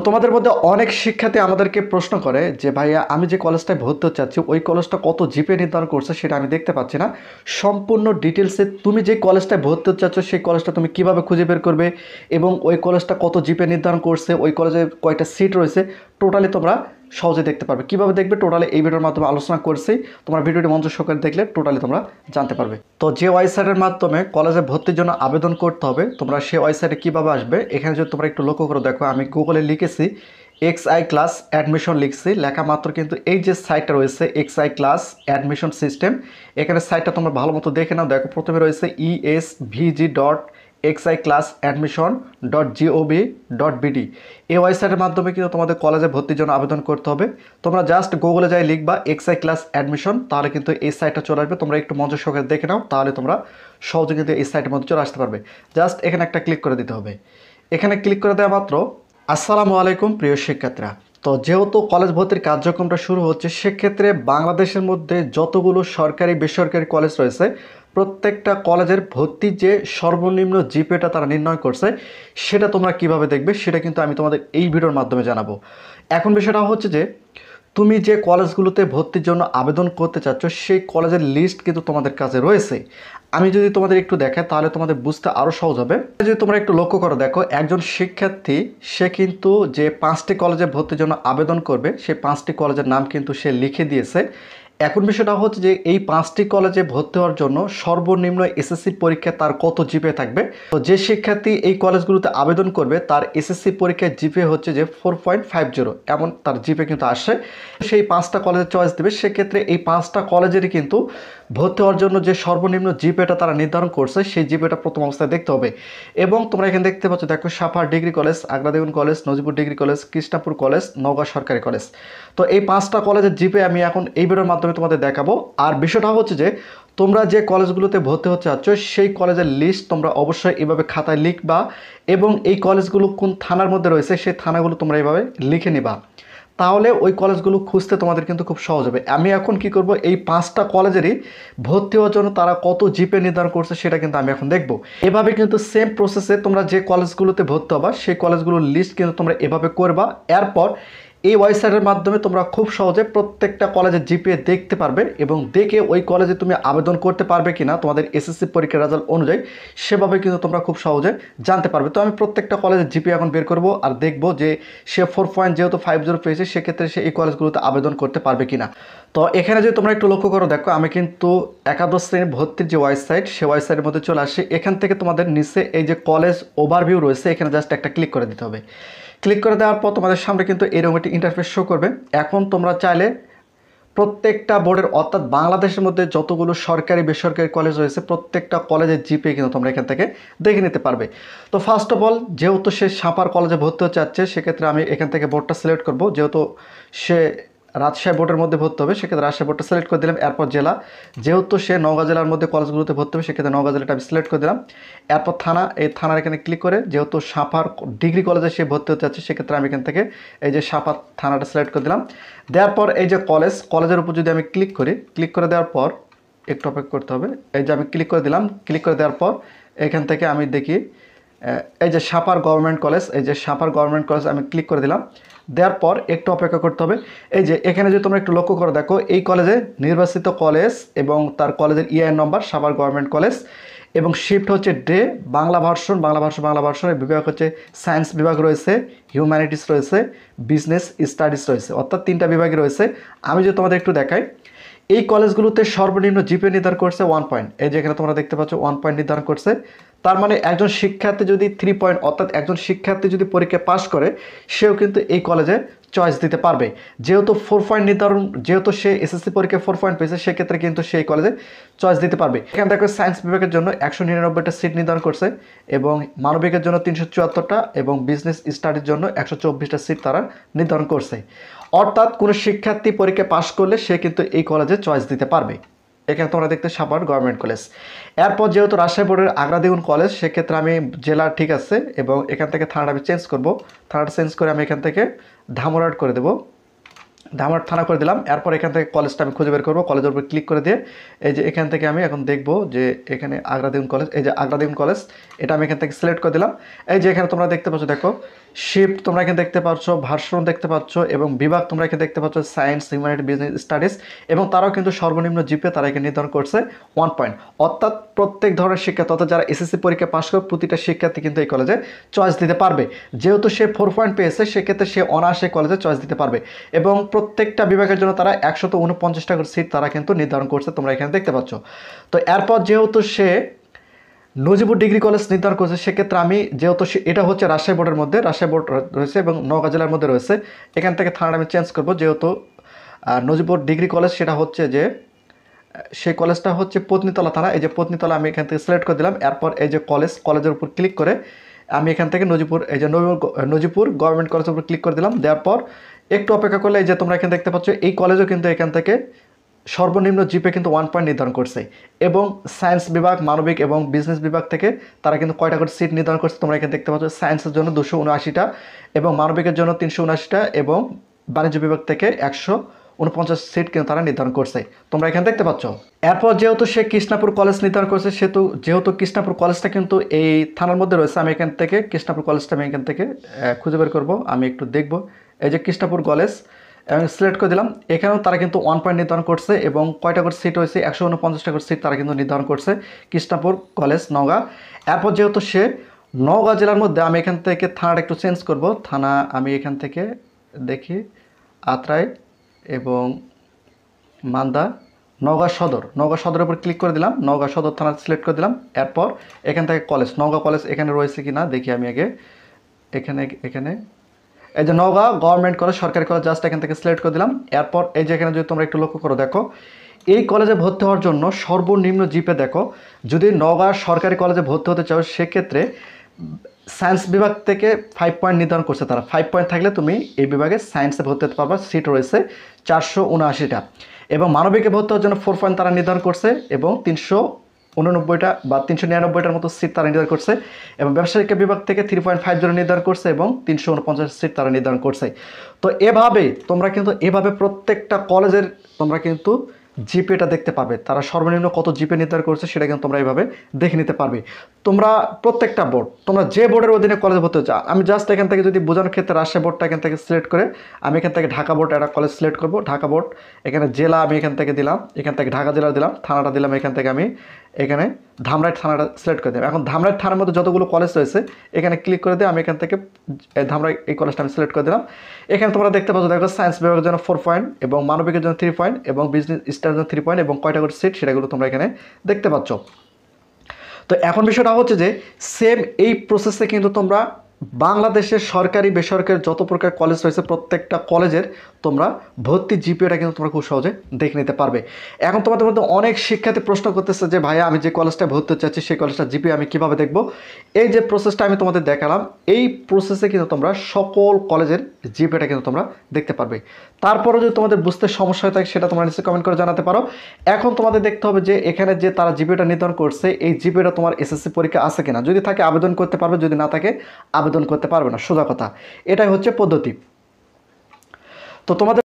তোমাদের মধ্যে অনেক শিক্ষার্থী আমাদেরকে প্রশ্ন করে যে ভাইয়া আমি যে কলেজটায় ভর্তি হতে চাচ্ছি ওই কলেজটা কত জিপে নির্ধারণ করছে সেটা আমি দেখতে পাচ্ছি না। সম্পূর্ণ ডিটেলসে তুমি যে কলেজটায় ভর্তি হতে চাচ্ছ সেই কলেজটা তুমি কিভাবে খুঁজে বের করবে এবং ওই কলেজটা কত জিপে নির্ধারণ করছে, ওই কলেজে কয়টা সিট রয়েছে, টোটালি তোমরা সহজে দেখতে পারবে। কিভাবে দেখবে টোটালি এই ভিডিওর মাধ্যমে আলোচনা করছি। তোমার ভিডিওটি মনোযোগ সহকারে দেখলে টোটালি তোমরা জানতে পারবে। তো যে ওয়েবসাইটের মাধ্যমে কলেজে ভর্তির জন্য আবেদন করতে হবে, তোমরা সেই ওয়েবসাইটে কীভাবে আসবে এখানে যদি তোমরা একটু লক্ষ্য করে দেখো, আমি গুগলে লিখেছি এক্সআই ক্লাস অ্যাডমিশন লিখছি, লেখা মাত্র কিন্তু এই যে সাইটটা রয়েছে এক্সআই ক্লাস অ্যাডমিশন সিস্টেম, এখানে সাইটটা তোমরা ভালো মতো দেখে নাও। দেখো প্রথমে রয়েছে esvg.exiclassadmission.gov.bd। এই ওয়েবসাইটের মাধ্যমে কিন্তু তোমাদের কলেজে ভর্তির জন্য আবেদন করতে হবে। তোমরা জাস্ট গুগলে যাই লিখবা এক্সআই ক্লাস অ্যাডমিশন, তাহলে কিন্তু এই সাইটটা চলে আসবে। তোমরা একটু মনোযোগ সহকারে দেখে নাও, তাহলে তোমরা সহজে কিন্তু এই সাইটের মধ্যে চলে আসতে পারবে। জাস্ট এখানে একটা ক্লিক করে দিতে হবে। এখানে ক্লিক করে দেওয়া মাত্র আসসালামু আলাইকুম প্রিয় শিক্ষার্থীরা। তো যেহেতু কলেজ ভর্তির কার্যক্রমটা শুরু হচ্ছে, সেক্ষেত্রে বাংলাদেশের মধ্যে যতগুলো সরকারি বেসরকারি কলেজ রয়েছে প্রত্যেকটা কলেজের ভর্তির যে সর্বনিম্ন জিপিএটা তারা নির্ণয় করছে সেটা তোমরা কিভাবে দেখবে সেটা কিন্তু আমি তোমাদের এই ভিডিওর মাধ্যমে জানাবো। এখন বিষয়টা হচ্ছে যে তুমি যে কলেজগুলোতে ভর্তির জন্য আবেদন করতে চাচ্ছ সেই কলেজের লিস্ট কিন্তু তোমাদের কাছে রয়েছে। আমি যদি তোমাদের একটু দেখাই তাহলে তোমাদের বুঝতে আরও সহজ হবে। যদি তোমরা একটু লক্ষ্য করো, দেখো একজন শিক্ষার্থী সে কিন্তু যে 5টি কলেজে ভর্তির জন্য আবেদন করবে সেই 5টি কলেজের নাম কিন্তু সে লিখে দিয়েছে। এখন বিষয়টা হচ্ছে যে এই 5টি কলেজে ভর্তি হওয়ার জন্য সর্বনিম্ন এসএসসি পরীক্ষায় তার কত জিপিএ থাকবে। তো যে শিক্ষার্থী এই কলেজগুলোতে আবেদন করবে তার এসএসসি পরীক্ষায় জিপিএ হচ্ছে যে 4.50, এমন তার জিপিএ কিন্তু আসে। সেই 5টা কলেজের চয়েস দেবে, সেক্ষেত্রে এই 5টা কলেজেরই কিন্তু ভর্তি হওয়ার জন্য যে সর্বনিম্ন জিপিএটা তারা নির্ধারণ করছে সেই জিপিএটা প্রথম অবস্থায় দেখতে হবে। এবং তোমরা এখানে দেখতে পাচ্ছ, দেখো সাভার ডিগ্রি কলেজ, আগ্রা দেগুন college, Najipur degree college, Krishnapur college, Naogaon সরকারি কলেজ। তো এই 5টা কলেজের জিপিএ আমি এখন এই ভিডিওর মাধ্যমে তোমাদের দেখাবো। আর বিষয়টা হচ্ছে যে তোমরা যে কলেজগুলোতে ভর্তি হতে চাচ্ছ সেই কলেজের লিস্ট তোমরা অবশ্যই এভাবে খাতায় লিখবা এবং এই কলেজগুলো কোন থানার মধ্যে রয়েছে সেই থানাগুলো তোমরা এইভাবে লিখে নিবা, তাহলে ওই কলেজগুলো খুঁজতে তোমাদের কিন্তু খুব সহজ হবে। আমি এখন কি করব, এই 5টা কলেজেরই ভর্তি হওয়ার জন্য তারা কত জিপিএ নির্ধারণ করছে সেটা কিন্তু আমি এখন দেখব। এভাবে কিন্তু সেম প্রসেসে তোমরা যে কলেজগুলোতে ভর্তি হবা সেই কলেজগুলোর লিস্ট কিন্তু তোমরা এভাবে করবা। এরপর এই ওয়েবসাইটের মাধ্যমে তোমরা খুব সহজে প্রত্যেকটা কলেজের জিপিএ দেখতে পারবে এবং দেখে ওই কলেজে তুমি আবেদন করতে পারবে কিনা তোমাদের এসএসসি পরীক্ষার রেজাল্ট অনুযায়ী সেভাবে কিন্তু তোমরা খুব সহজে জানতে পারবে। তো আমি প্রত্যেকটা কলেজের জিপিএ এখন বের করব আর দেখব যে সে 4.50 পেয়েছে, সেক্ষেত্রে সে এই কলেজগুলোতে আবেদন করতে পারবে কিনা। তো এখানে যদি তোমরা একটু লক্ষ্য করো, দেখো আমি কিন্তু একাদশ শ্রেণীর ভর্তির যে ওয়েবসাইট সেই ওয়েবসাইটের মধ্যে চলে আসি। এখান থেকে তোমাদের নিচে এই যে কলেজ ওভারভিউ রয়েছে এখানে জাস্ট একটা ক্লিক করে দিতে হবে। ক্লিক করে দেওয়ার পর তোমাদের সামনে কিন্তু এরকম একটি ইন্টারফেস শো করবে। এখন তোমরা চাইলে প্রত্যেকটা বোর্ডের অর্থাৎ বাংলাদেশের মধ্যে যতগুলো সরকারি বেসরকারি কলেজ রয়েছে প্রত্যেকটা কলেজের জিপিএ কিন্তু তোমরা এখান থেকে দেখে নিতে পারবে। তো ফার্স্ট অফ অল যেহেতু সে সাপার কলেজে ভর্তি হতে চাচ্ছে সেক্ষেত্রে আমি এখান থেকে বোর্ডটা সিলেক্ট করব। যেহেতু সে রাজশাহী বোর্ডের মধ্যে ভর্তি হবে সেক্ষেত্রে রাজশাহী বোর্ডটা সিলেক্ট করে দিলাম। এরপর জেলা, যেহেতু সে নওগাঁ জেলার মধ্যে কলেজগুলোতে ভর্তি হবে সেক্ষেত্রে নওগাঁ জেলাটা আমি সিলেক্ট করে দিলাম। এরপর থানা, এই থানার এখানে ক্লিক করে যেহেতু সাপার ডিগ্রি কলেজে সে ভর্তি হতে যাচ্ছে সেক্ষেত্রে আমি এখান থেকে এই যে সাপার থানাটা সিলেক্ট করে দিলাম। দেওয়ার পর এই যে কলেজের উপর যদি আমি ক্লিক করি, ক্লিক করে দেওয়ার পর একটু অপেক্ষা করতে হবে। এই যে আমি ক্লিক করে দিলাম, ক্লিক করে দেওয়ার পর এখান থেকে আমি দেখি এই যে সাপার গভর্নমেন্ট কলেজ, এই যে সাপার গভর্নমেন্ট কলেজ আমি ক্লিক করে দিলাম। দেওয়ার পর একটু অপেক্ষা করতে হবে। এই যে এখানে যদি তোমরা একটু লক্ষ্য করে দেখো এই কলেজে নির্বাচিত কলেজ এবং তার কলেজের ইআইএন নম্বর সাপার গভর্নমেন্ট কলেজ এবং শিফট হচ্ছে ডে, বাংলা ভার্সন, বিভাগ হচ্ছে সায়েন্স বিভাগ রয়েছে, হিউম্যানিটিস রয়েছে, বিজনেস স্টাডিজ রয়েছে, অর্থাৎ 3টা বিভাগই রয়েছে। আমি যদি তোমাদের একটু দেখাই এই কলেজগুলোতে সর্বনিম্ন জিপিএ নির্ধারণ করছে 1 পয়েন্ট। এই যে এখানে তোমরা দেখতে পাচ্ছ 1 পয়েন্ট নির্ধারণ করছে। তার মানে একজন শিক্ষার্থী যদি 3 পয়েন্ট, অর্থাৎ একজন শিক্ষার্থী যদি পরীক্ষা পাস করে সেও কিন্তু এই কলেজে চয়েস দিতে পারবে। যেহেতু 4 পয়েন্ট নির্ধারণ, যেহেতু সে এসএসসি পরীক্ষায় 4 পয়েন্ট পেয়েছে সেক্ষেত্রে কিন্তু সেই কলেজে চয়েস দিতে পারবে। এখানে দেখো সায়েন্স বিভাগের জন্য 199টা সিট নির্ধারণ করছে এবং মানবিকের জন্য 374টা এবং বিজনেস স্টাডির জন্য 124টা সিট তারা নির্ধারণ করছে। অর্থাৎ কোনো শিক্ষার্থী পরীক্ষা পাস করলে সে কিন্তু এই কলেজে চয়েস দিতে পারবে। এখানে তোমরা দেখতে সাপার গভর্নমেন্ট কলেজ। এরপর যেহেতু রাজশাহী বোর্ডের আগ্রা দেগুন কলেজ সেক্ষেত্রে আমি জেলা ঠিক আছে এবং এখান থেকে থানাটা আমি চেঞ্জ করব। থানাটা চেঞ্জ করে আমি এখান থেকে ধামরাট করে দেবো, ধামরাট থানা করে দিলাম। এরপর এখান থেকে কলেজটা আমি খুঁজে বের করবো, কলেজের উপর ক্লিক করে দিয়ে এই যে এখান থেকে আমি এখন দেখব যে এখানে আগ্রা দেগুন কলেজ, এই যে আগ্রা দেগুন কলেজ এটা আমি এখান থেকে সিলেক্ট করে দিলাম। এই যে এখানে তোমরা দেখতে পাচ্ছ, দেখো শিফট তোমরা এখানে দেখতে পাচ্ছ, ভার্সন দেখতে পাচ্ছ এবং বিভাগ তোমরা এখানে দেখতে পাচ্ছ সায়েন্স, হিউম্যানিটি, বিজনেস স্টাডিজ এবং তারাও কিন্তু সর্বনিম্ন জিপিএ তারা এখানে নির্ধারণ করছে 1 পয়েন্ট। অর্থাৎ প্রত্যেক ধরনের শিক্ষার্থী অর্থাৎ যারা এসএসসি পরীক্ষা পাশ করে প্রতিটা শিক্ষার্থী কিন্তু এই কলেজে চয়েস দিতে পারবে। যেহেতু সে 4 পয়েন্ট পেয়েছে সেক্ষেত্রে সে অনায়াসে কলেজে চয়েস দিতে পারবে এবং প্রত্যেকটা বিভাগের জন্য তারা 149টা করে সিট তারা কিন্তু নির্ধারণ করছে, তোমরা এখানে দেখতে পাচ্ছ। তো এরপর যেহেতু সে নজিবুর ডিগ্রি কলেজ নির্ধারণ করেছে সেক্ষেত্রে আমি যেহেতু এটা হচ্ছে রাজশাহী বোর্ডের মধ্যে, রাজশাহী বোর্ড রয়েছে এবং নওগাঁ জেলার মধ্যে রয়েছে, এখান থেকে থানাটা আমি চেঞ্জ করব। যেহেতু নজিবুর ডিগ্রি কলেজ সেটা হচ্ছে যে সেই কলেজটা হচ্ছে পত্নীতলা থানা, এই যে পত্নীতলা আমি এখান থেকে সিলেক্ট করে দিলাম। এরপর এই যে কলেজের উপর ক্লিক করে আমি এখান থেকে নজিপুর এই যে নজিপুর গভর্নমেন্ট কলেজের উপর ক্লিক করে দিলাম। দেওয়ার পর একটু অপেক্ষা করলে এই যে তোমরা এখানে দেখতে পাচ্ছ এই কলেজও কিন্তু এখান থেকে সর্বনিম্ন জিপে কিন্তু 1 পয়েন্ট নির্ধারণ করছে এবং সায়েন্স বিভাগ, মানবিক এবং বিজনেস বিভাগ থেকে তারা কিন্তু কয়টা করে সিট নির্ধারণ করছে তোমরা এখানে দেখতে পাচ্ছ। সায়েন্সের জন্য 279টা এবং মানবিকের জন্য 379টা এবং বাণিজ্য বিভাগ থেকে 149 সিট কিন্তু তারা নির্ধারণ করছে, তোমরা এখানে দেখতে পাচ্ছ। এরপর যেহেতু সে কৃষ্ণাপুর কলেজ নির্ধারণ করছে যেহেতু কৃষ্ণাপুর কলেজটা কিন্তু এই থানার মধ্যে রয়েছে, আমি এখান থেকে কৃষ্ণাপুর কলেজটা আমি এখান থেকে খুঁজে বের করবো, আমি একটু দেখবো। এই যে কৃষ্ণাপুর কলেজ এবং সিলেক্ট করে দিলাম। এখানেও তারা কিন্তু 1 পয়েন্ট নির্ধারণ করছে এবং কয়টা করে সিট হয়েছে 149টা করে সিট তারা কিন্তু নির্ধারণ করছে কৃষ্ণাপুর কলেজ নওগাঁ। এরপর যেহেতু সে নওগাঁ জেলার মধ্যে, আমি এখান থেকে থানাটা একটু চেঞ্জ করব। থানা আমি এখান থেকে দেখি আত্রাই এবং মান্দা, নওগাঁ সদরের উপর ক্লিক করে দিলাম, নওগাঁ সদর থানা সিলেক্ট করে দিলাম। এরপর এখান থেকে কলেজ, নওগাঁ কলেজ এখানে রয়েছে কি না দেখি আমি আগে। এখানে এই যে নওগাঁ গভর্নমেন্ট কলেজ, সরকারি কলেজ, জাস্ট এখান থেকে সিলেক্ট করে দিলাম। এরপর এই যে এখানে যদি তোমরা একটু লক্ষ্য করো, দেখো এই কলেজে ভর্তি হওয়ার জন্য সর্বনিম্ন জিপে দেখো, যদি নওগাঁ সরকারি কলেজে ভর্তি হতে চাও সেক্ষেত্রে সায়েন্স বিভাগ থেকে 5 পয়েন্ট নির্ধারণ করছে তারা। 5 পয়েন্ট থাকলে তুমি এই বিভাগে সায়েন্সে ভর্তি হতে পারবা, সিট রয়েছে 479টা এবং মানবিকে ভর্তি হওয়ার জন্য 4 পয়েন্ট তারা নির্ধারণ করছে এবং 389টা বা 399টার মতো সিট তারা নির্ধারণ করছে এবং ব্যবসায়িক বিভাগ থেকে 3.50 নির্ধারণ করছে এবং 349 সিট তারা নির্ধারণ করছে। তো তোমরা কিন্তু এভাবে প্রত্যেকটা কলেজের তোমরা কিন্তু জিপেটা দেখতে পাবে, তারা সর্বনিম্ন কত জিপে নির্ধারণ করছে সেটা কিন্তু তোমরা এইভাবে দেখে নিতে পারবে। তোমরা প্রত্যেকটা বোর্ড, তোমরা যে বোর্ডের অধীনে কলেজে ভর্তি হচ্ছে, আমি জাস্ট এখান থেকে যদি বোঝানোর ক্ষেত্রে রাজশাহী বোর্ডটা এখান থেকে সিলেক্ট করে আমি এখান থেকে ঢাকা বোর্ড একটা কলেজ সিলেক্ট করব। ঢাকা বোর্ড এখানে জেলা আমি এখান থেকে দিলাম, এখান থেকে ঢাকা জেলা দিলাম, থানাটা দিলাম এখান থেকে আমি এখানে ধামরাইট থানাটা সিলেক্ট করে দিলাম। এখন ধামরাইট থানার মধ্যে যতগুলো কলেজ রয়েছে এখানে ক্লিক করে দিয়ে আমি এখান থেকে ধামরাই এই কলেজটা আমি সিলেক্ট করে দিলাম। এখানে তোমরা দেখতে পাচ্ছ, দেখো সায়েন্স বিভাগের জন্য 4 পয়েন্ট এবং মানবিকের জন্য 3 পয়েন্ট এবং বিজনেস স্টাডিজের জন্য 3 পয়েন্ট এবং কয়টা করে সিট সেটাগুলো তোমরা এখানে দেখতে পাচ্ছ। তো এখন বিষয়টা হচ্ছে যে সেম এই প্রসেসে কিন্তু তোমরা বাংলাদেশের সরকারি বেসরকারি যত প্রকার কলেজ রয়েছে প্রত্যেকটা কলেজের তোমরা ভর্তি জিপিএটা কিন্তু তোমরা খুব সহজে দেখে নিতে পারবে। এখন তোমাদের মধ্যে অনেক শিক্ষার্থী প্রশ্ন করতেছে যে ভাইয়া আমি যে কলেজটা ভর্তি হতে চাচ্ছি সেই কলেজটা জিপিএ আমি কীভাবে দেখব। এই যে প্রসেসটা আমি তোমাদের দেখালাম এই প্রসেসে কিন্তু তোমরা সকল কলেজের জিপিএটা কিন্তু তোমরা দেখতে পারবে। তারপরে যদি তোমাদের বুঝতে সমস্যা হয় থাকে সেটা তোমরা নিশ্চয়ই কমেন্ট করে জানাতে পারো। এখন তোমাদের দেখতে হবে যে এখানে যে তারা জিপিএটা নির্ধারণ করছে এই জিপিএটা তোমার এসএসসি পরীক্ষা আছে কিনা, যদি থাকে আবেদন করতে পারবে, যদি না থাকে আবেদন করতে পারবে না, সোজা কথা। এটাই হচ্ছে পদ্ধতি। তো তোমাদের